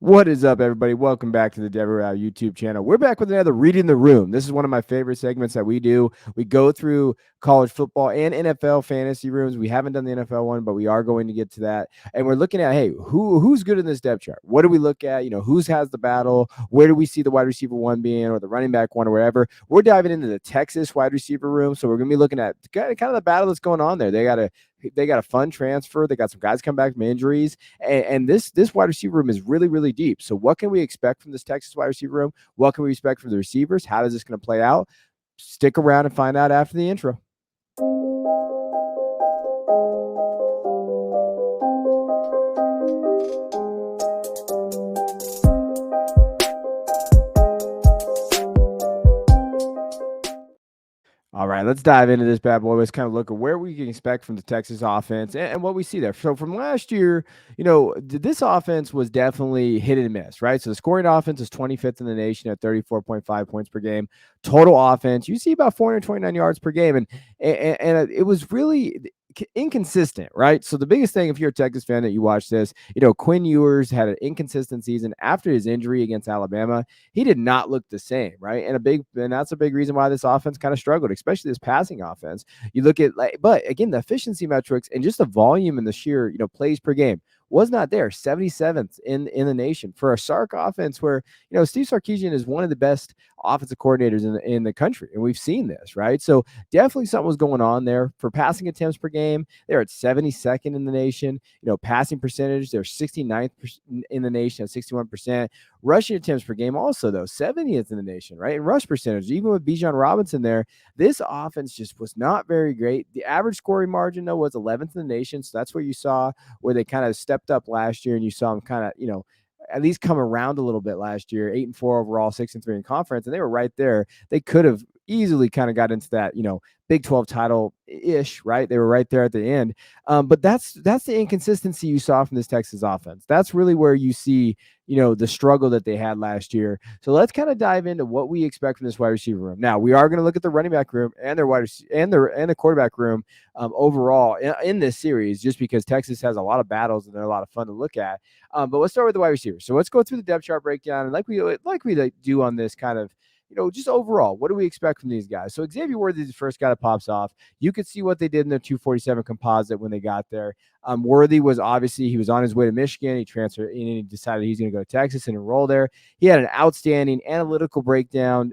What is up, everybody? Welcome back to the WRs YouTube channel. We're back with another Reading the Room. This is one of my favorite segments that we do. We go through college football and NFL fantasy rooms. We haven't done the NFL one, but we are going to get to that. And we're looking at, hey, who's good in this depth chart? What do we look at? Who's has the battle? Where do we see the wide receiver one being, or the running back one, or wherever? We're diving into the Texas wide receiver room. So we're going to be looking at kind of the battle that's going on there. They got a fun transfer. They got some guys come back from injuries, and this wide receiver room is really, really deep. So what can we expect from this Texas wide receiver room? What can we expect from the receivers? How is this going to play out? Stick around and find out after the intro. All right, let's dive into this bad boy. Let's kind of look at where we can expect from the Texas offense and what we see there. So from last year, this offense was definitely hit and miss, right? So the scoring offense is 25th in the nation at 34.5 points per game. Total offense, you see about 429 yards per game. And it was really inconsistent, right? So the biggest thing, if you're a Texas fan that you watch this, Quinn Ewers had an inconsistent season after his injury against Alabama. He did not look the same, right? And that's a big reason why this offense kind of struggled, especially this passing offense. You look at but again, the efficiency metrics and just the volume and the sheer, plays per game was not there. 77th in the nation for a Sark offense where, Steve Sarkisian is one of the best offensive coordinators in the country. And we've seen this, right? So definitely something was going on there. For passing attempts per game, they're at 72nd in the nation. Passing percentage, they're 69th in the nation at 61%. Rushing attempts per game also, though, 70th in the nation, right? And rush percentage, even with Bijan Robinson there, this offense just was not very great. The average scoring margin, though, was 11th in the nation. So that's where you saw where they kind of stepped up last year, and you saw them kind of, at least come around a little bit last year. 8-4 overall, 6-3 in conference, and they were right there. They could have easily kind of got into that, Big 12 title ish, right? They were right there at the end. But that's the inconsistency you saw from this Texas offense. That's really where you see, the struggle that they had last year. So let's kind of dive into what we expect from this wide receiver room. Now we are going to look at the running back room and their and the quarterback room overall in this series, just because Texas has a lot of battles and they're a lot of fun to look at. But let's start with the wide receivers. So let's go through the depth chart breakdown, and like we do on this kind of, just overall, what do we expect from these guys? So Xavier Worthy is the first guy that pops off. You could see what they did in their 247 composite when they got there. Worthy was obviously, he was on his way to Michigan. He transferred and he decided he's going to go to Texas and enroll there. He had an outstanding analytical breakdown.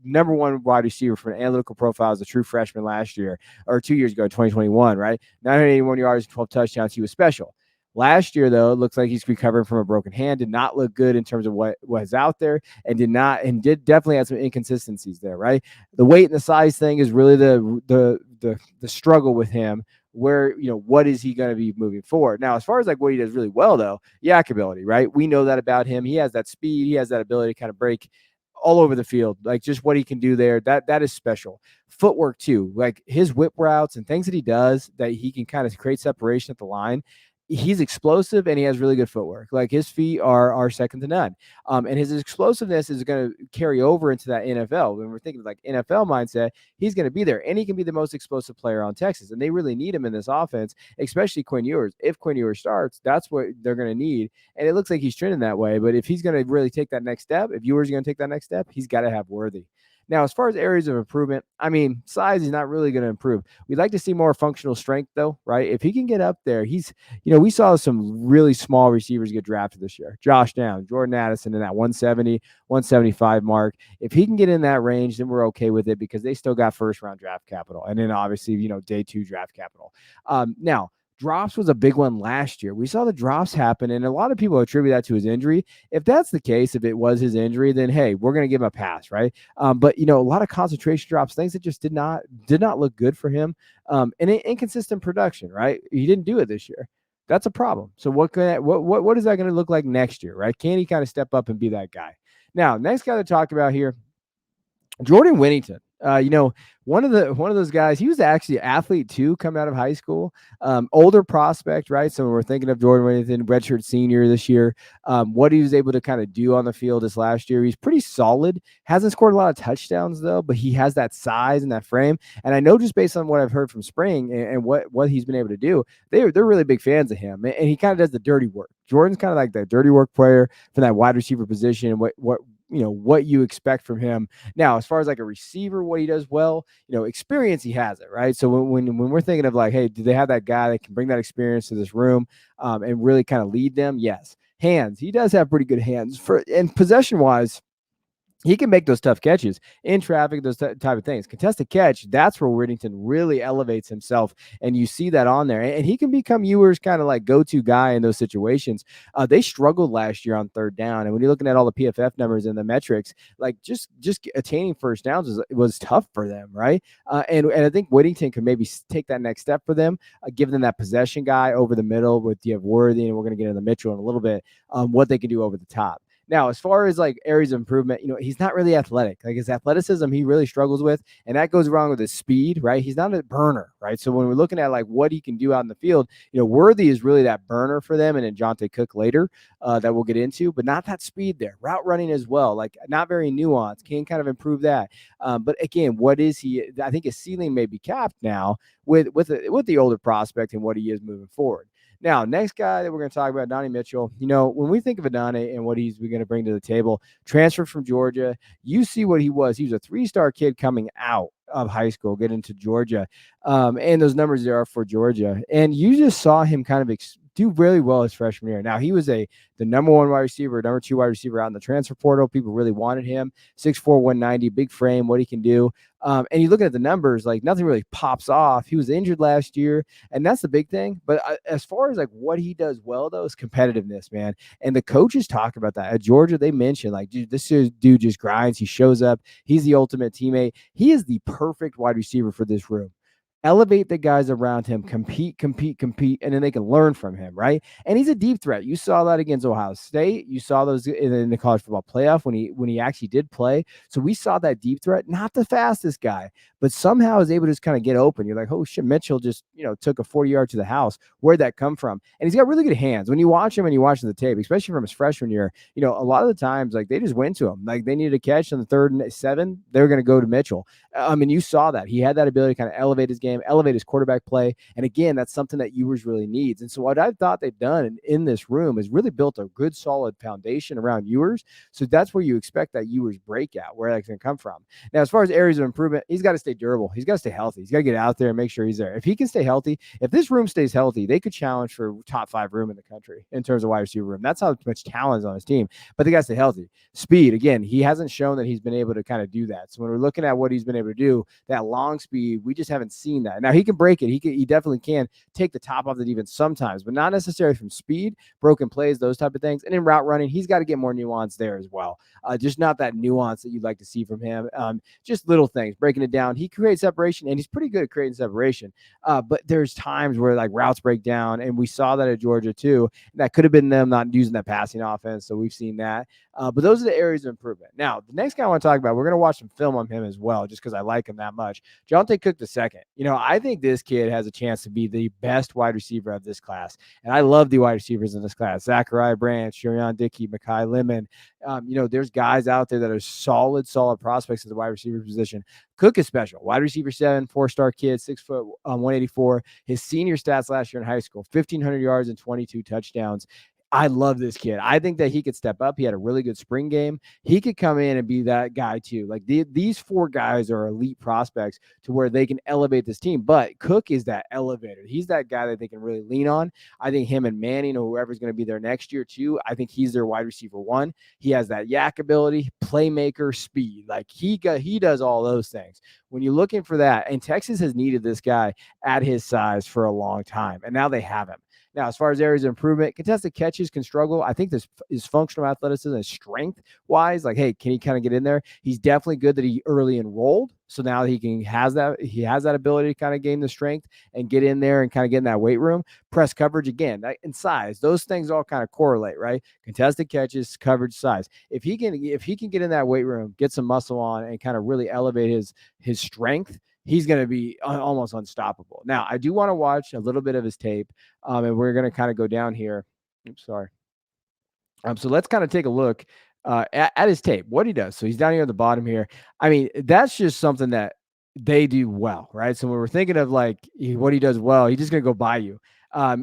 Number one wide receiver for an analytical profile as a true freshman last year, or 2 years ago, 2021, right? 981 yards, 12 touchdowns. He was special. Last year, though, it looks like he's recovering from a broken hand. Did not look good in terms of what was out there, and did definitely have some inconsistencies there, right? The weight and the size thing is really the struggle with him. Where, what is he going to be moving forward? Now, as far as like what he does really well, though, yak ability, right? We know that about him. He has that speed. He has that ability to kind of break all over the field, like just what he can do there. That is special. Footwork too, like his whip routes and things that he does that he can kind of create separation at the line. He's explosive and he has really good footwork. Like his feet are second to none. And his explosiveness is going to carry over into that NFL. When we're thinking like NFL mindset, he's going to be there, and he can be the most explosive player on Texas. And they really need him in this offense, especially Quinn Ewers. If Quinn Ewers starts, that's what they're going to need. And it looks like he's trending that way. But if he's going to really take that next step, if Ewers is going to take that next step, he's got to have Worthy. Now, as far as areas of improvement, I mean, size is not really going to improve. We'd like to see more functional strength, though, right? If he can get up there, we saw some really small receivers get drafted this year. Josh Downs, Jordan Addison in that 170, 175 mark. If he can get in that range, then we're okay with it because they still got first-round draft capital. And then, obviously, day 2 draft capital. Now, drops was a big one last year. We saw the drops happen, and a lot of people attribute that to his injury. If that's the case, if it was his injury, then hey, we're going to give him a pass, right? But a lot of concentration drops, things that just did not look good for him, and inconsistent production, right? He didn't do it this year. That's a problem. So what is that going to look like next year, right? Can he kind of step up and be that guy? Now, next guy to talk about here, Jordan Whittington. One of those guys, he was actually an athlete too, coming out of high school. Older prospect, right? So when we're thinking of Jordan Whittington, redshirt senior this year, what he was able to kind of do on the field this last year, he's pretty solid. Hasn't scored a lot of touchdowns though, but he has that size and that frame. And I know just based on what I've heard from spring and what he's been able to do, they're really big fans of him. And he kind of does the dirty work. Jordan's kind of like the dirty work player for that wide receiver position. And what you expect from him. Now, as far as like a receiver, what he does well, experience, he has it, right? So when we're thinking of like, hey, do they have that guy that can bring that experience to this room and really kind of lead them? Yes. Hands, he does have pretty good hands and possession wise. He can make those tough catches in traffic, those type of things. Contested catch, that's where Whittington really elevates himself, and you see that on there. And he can become Ewer's kind of like go-to guy in those situations. They struggled last year on third down, and when you're looking at all the PFF numbers and the metrics, like just attaining first downs was tough for them, right? And I think Whittington could maybe take that next step for them, give them that possession guy over the middle with Worthy, and we're going to get into Mitchell in a little bit, what they can do over the top. Now, as far as like areas of improvement, he's not really athletic. Like his athleticism, he really struggles with, and that goes wrong with his speed, right? He's not a burner, right? So when we're looking at like what he can do out in the field, Worthy is really that burner for them, and then Johntay Cook later that we'll get into, but not that speed there. Route running as well, like not very nuanced. Can kind of improve that. But again, what is he? I think his ceiling may be capped now with the older prospect and what he is moving forward. Now, next guy that we're going to talk about, Adonai Mitchell. When we think of Adonai and what he's going to bring to the table, transferred from Georgia, you see what he was. He was a 3-star kid coming out of high school, get into Georgia, and those numbers there are for Georgia. And you just saw him kind of do really well his freshman year. Now, he was the number 1 wide receiver, number 2 wide receiver out in the transfer portal. People really wanted him. 6'4", 190, big frame, what he can do. And you look at the numbers, like nothing really pops off. He was injured last year, and that's the big thing. But as far as like what he does well, though, is competitiveness, man. And the coaches talk about that. At Georgia, they mentioned, like, dude, this dude just grinds. He shows up. He's the ultimate teammate. He is the perfect wide receiver for this room. Elevate the guys around him, compete, and then they can learn from him, right? And he's a deep threat. You saw that against Ohio State. You saw those in the college football playoff when he actually did play. So we saw that deep threat, not the fastest guy, but somehow is able to just kind of get open. You're like, oh shit, Mitchell just took a 40-yard to the house. Where'd that come from? And he's got really good hands. When you watch him and you watch the tape, especially from his freshman year, a lot of the times like they just went to him. Like they needed a catch on the 3rd and 7, they were going to go to Mitchell. I mean, you saw that he had that ability to kind of elevate his game, elevate his quarterback play. And again, that's something that Ewers really needs. And so what I thought they've done in this room is really built a good, solid foundation around Ewers. So that's where you expect that Ewers breakout, where that's going to come from. Now, as far as areas of improvement, he's got to stay durable. He's got to stay healthy. He's got to get out there and make sure he's there. If he can stay healthy, if this room stays healthy, they could challenge for top 5 room in the country in terms of wide receiver room. That's how much talent is on his team, but they got to stay healthy. Speed, again, he hasn't shown that he's been able to kind of do that. So when we're looking at what he's been able to do, that long speed, we just haven't seen that. Now he can break it. He definitely can take the top off the defense sometimes, but not necessarily from speed, broken plays, those type of things. And in route running, he's got to get more nuance there as well. Just not that nuance that you'd like to see from him. Just little things, breaking it down. He creates separation, and he's pretty good at creating separation. But there's times where like routes break down, and we saw that at Georgia too. That could have been them not using that passing offense. So we've seen that. But those are the areas of improvement. Now, the next guy I want to talk about, we're going to watch some film on him as well, just because I like him that much. Johntay Cook II. I think this kid has a chance to be the best wide receiver of this class. And I love the wide receivers in this class. Zachariah Branch, Sherion Dickey, Mekhi Lemon. There's guys out there that are solid prospects at the wide receiver position. Cook is special. Wide receiver 7, 4-star kid, 6 foot, 184. His senior stats last year in high school, 1,500 yards and 22 touchdowns. I love this kid. I think that he could step up. He had a really good spring game. He could come in and be that guy too. Like these 4 guys are elite prospects to where they can elevate this team. But Cook is that elevator. He's that guy that they can really lean on. I think him and Manning or whoever's going to be there next year too. I think he's their wide receiver 1. He has that yak ability, playmaker, speed. Like he does all those things. When you're looking for that, and Texas has needed this guy at his size for a long time, and now they have him. Now, as far as areas of improvement, contested catches can struggle. I think this is functional athleticism and strength wise. Like, hey, can he kind of get in there? He's definitely good that he early enrolled. So now he has that ability to kind of gain the strength and get in there and kind of get in that weight room. Press coverage again, and size. Those things all kind of correlate, right? Contested catches, coverage, size. If he can get in that weight room, get some muscle on, and kind of really elevate his strength, he's going to be almost unstoppable. Now, I do want to watch a little bit of his tape, and we're going to kind of go down here. Oops, sorry. So let's kind of take a look at his tape, what he does. So he's down here at the bottom here. I mean, that's just something that they do well, right? So when we're thinking of like what he does well, he's just going to go by you.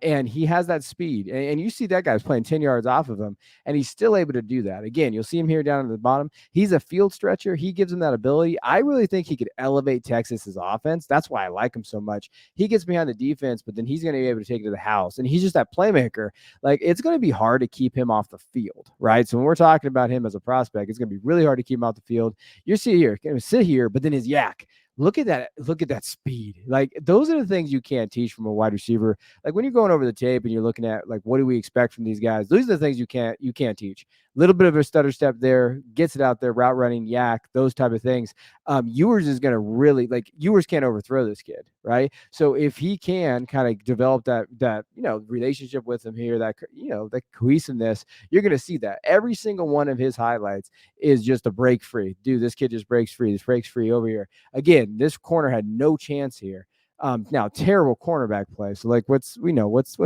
And he has that speed. And you see that guy's playing 10 yards off of him, and he's still able to do that. Again, you'll see him here down at the bottom. He's a field stretcher. He gives him that ability. I really think he could elevate Texas's offense. That's why I like him so much. He gets behind the defense, but then he's going to be able to take it to the house. And he's just that playmaker. Like, it's going to be hard to keep him off the field, right? So when we're talking about him as a prospect, it's going to be really hard to keep him off the field. You see here, going to sit here, but then his yak. Look at that speed. Like, those are the things you can't teach from a wide receiver. Like, when you're going over the tape and you're looking at like, what do we expect from these guys? Those are the things you can't teach. A little bit of a stutter step there, gets it out there, route running, yak, those type of things. Ewers is going to really, like, Ewers can't overthrow this kid, right? So if he can kind of develop that relationship with him here, that the cohesiveness, you're going to see that every single one of his highlights is just a break free. Dude, this kid just breaks free. This breaks free over here. Again, this corner had no chance here. Now, terrible cornerback play. So, like, let's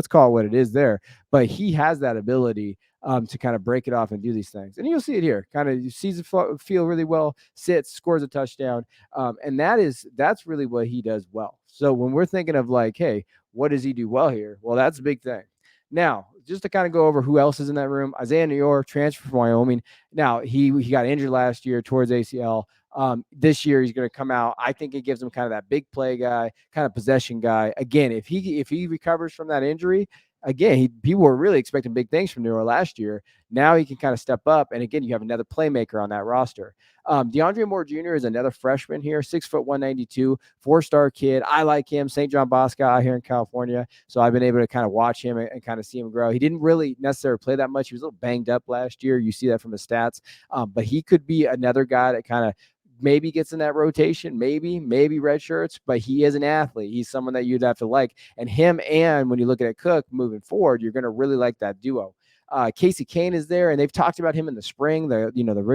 call it what it is there. But he has that ability to kind of break it off and do these things. And you'll see it here. Kind of sees it feel really well, sits, scores a touchdown. And that's really what he does well. So when we're thinking of like, hey, what does he do well here? Well, that's a big thing. Now, just to kind of go over who else is in that room, Isaiah New York, transfer from Wyoming. Now, he got injured last year towards ACL. This year he's going to come out. I think it gives him kind of that big play guy, kind of possession guy. Again, if he recovers from that injury, again, people were really expecting big things from Neuro last year. Now he can kind of step up, and again, you have another playmaker on that roster. DeAndre Moore Jr. is another freshman here, 6 foot 192, 4-star kid. I like him. St. John Bosco out here in California, so I've been able to kind of watch him and kind of see him grow. He didn't really necessarily play that much. He was a little banged up last year. You see that from his stats, but he could be another guy that kind of maybe gets in that rotation, maybe red shirts, but he is an athlete. He's someone that you'd have to like. And him, and when you look at Cook moving forward, you're going to really like that duo. Casey Kane is there, and they've talked about him in the spring, the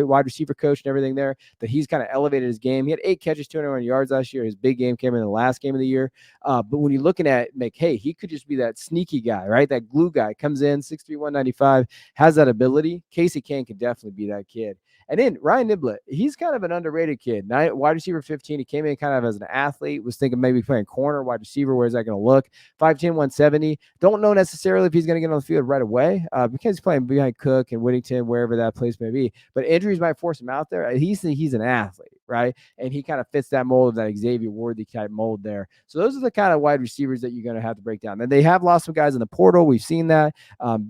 wide receiver coach and everything there, that he's kind of elevated his game. He had 8 catches, 201 yards last year. His big game came in the last game of the year. But when you're looking at, like, hey, he could just be that sneaky guy, right? That glue guy, comes in, 6'3", 195, has that ability. Casey Kane could definitely be that kid. And then Ryan Niblett, he's kind of an underrated kid. Wide receiver 15. He came in kind of as an athlete, was thinking maybe playing corner, wide receiver. Where's that going to look? 5'10", 170. Don't know necessarily if he's going to get on the field right away because he's playing behind Cook and Whittington, wherever that place may be. But injuries might force him out there. He's an athlete, right? And he kind of fits that mold of that Xavier Worthy type mold there. So those are the kind of wide receivers that you're going to have to break down. And they have lost some guys in the portal. We've seen that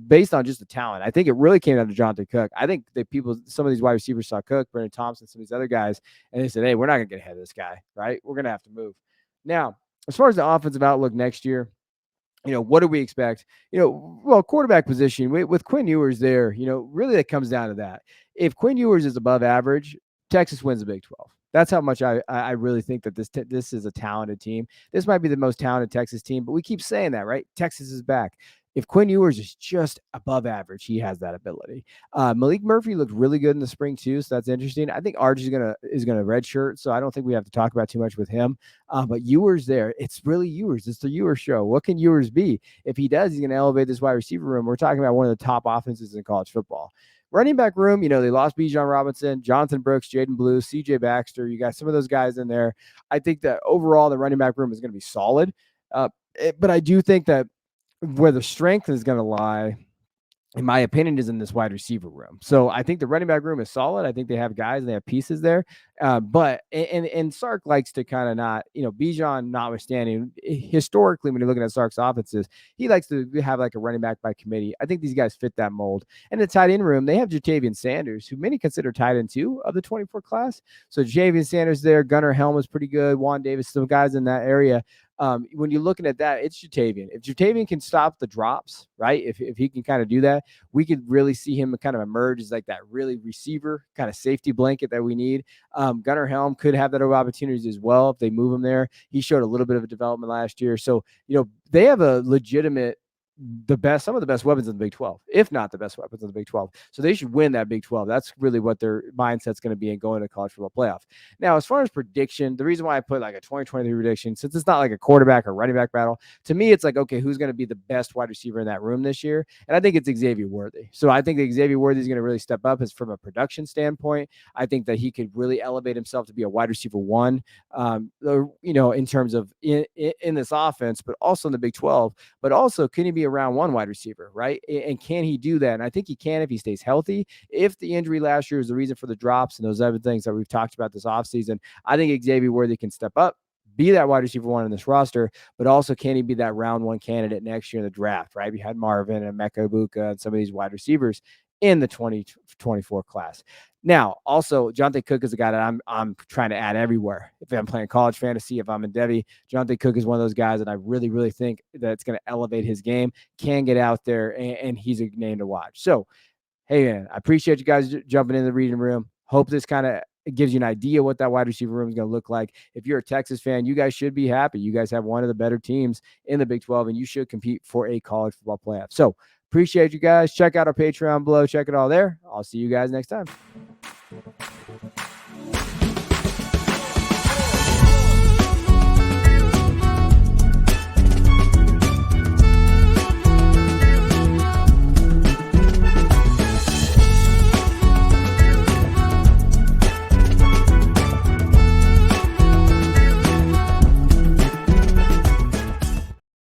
based on just the talent. I think it really came down to Johntay Cook. I think that some of these wide receivers saw Cook, Brendan Thompson, some of these other guys, and they said, hey, we're not going to get ahead of this guy, right? We're going to have to move. Now, as far as the offensive outlook next year, what do we expect? Well, quarterback position with Quinn Ewers there, really it comes down to that. If Quinn Ewers is above average, Texas wins the Big 12. That's how much I really think that this is a talented team. This might be the most talented Texas team, but we keep saying that, right? Texas is back. If Quinn Ewers is just above average, he has that ability. Malik Murphy looked really good in the spring too, so that's interesting. I think Arch is gonna redshirt, so I don't think we have to talk about too much with him. But Ewers there, it's really Ewers. It's the Ewers show. What can Ewers be? If he does, he's gonna elevate this wide receiver room. We're talking about one of the top offenses in college football. Running back room, they lost Bijan Robinson, Jonathan Brooks, Jaden Blue, CJ Baxter. You got some of those guys in there. I think that overall the running back room is going to be solid. But I do think that where the strength is going to lie, in my opinion, is in this wide receiver room. So I think the running back room is solid. I think they have guys and they have pieces there. But Sark likes to kind of not, Bijan notwithstanding, historically, when you're looking at Sark's offenses, he likes to have like a running back by committee. I think these guys fit that mold. And the tight end room, they have Jatavian Sanders, who many consider tight end 2 of the 24 class. So Jatavian Sanders there, Gunnar Helm is pretty good, Juan Davis, some guys in that area. When you're looking at that, it's Jatavian. If Jatavian can stop the drops, right? If he can kind of do that, we could really see him kind of emerge as like that really receiver kind of safety blanket that we need. Gunnar Helm could have that opportunities as well if they move him there. He showed a little bit of a development last year. So, they have a legitimate some of the best weapons in the Big 12, if not the best weapons in the Big 12. So they should win that Big 12. That's really what their mindset's going to be in going to college football playoff. Now, as far as prediction, the reason why I put like a 2023 prediction, since it's not like a quarterback or running back battle, to me, it's like, okay, who's going to be the best wide receiver in that room this year? And I think it's Xavier Worthy. So I think that Xavier Worthy is going to really step up as from a production standpoint. I think that he could really elevate himself to be a wide receiver one, in terms of in this offense, but also in the Big 12. But also, can he be a round one wide receiver, right? And can he do that? And I think he can if he stays healthy. If the injury last year is the reason for the drops and those other things that we've talked about this offseason, I think Xavier Worthy can step up, be that wide receiver one in this roster, but also can he be that round one candidate next year in the draft, right? We had Marvin and Emeka Egbuka and some of these wide receivers in the 2024 class. Now, also, Johntay Cook is a guy that I'm trying to add everywhere. If I'm playing college fantasy, if I'm in Debbie, Johntay Cook is one of those guys that I really, really think that it's going to elevate his game, can get out there, and he's a name to watch. So, hey, man, I appreciate you guys jumping in the reading room. Hope this kind of gives you an idea what that wide receiver room is going to look like. If you're a Texas fan, you guys should be happy. You guys have one of the better teams in the Big 12, and you should compete for a college football playoff. So, appreciate you guys. Check out our Patreon below. Check it all there. I'll see you guys next time.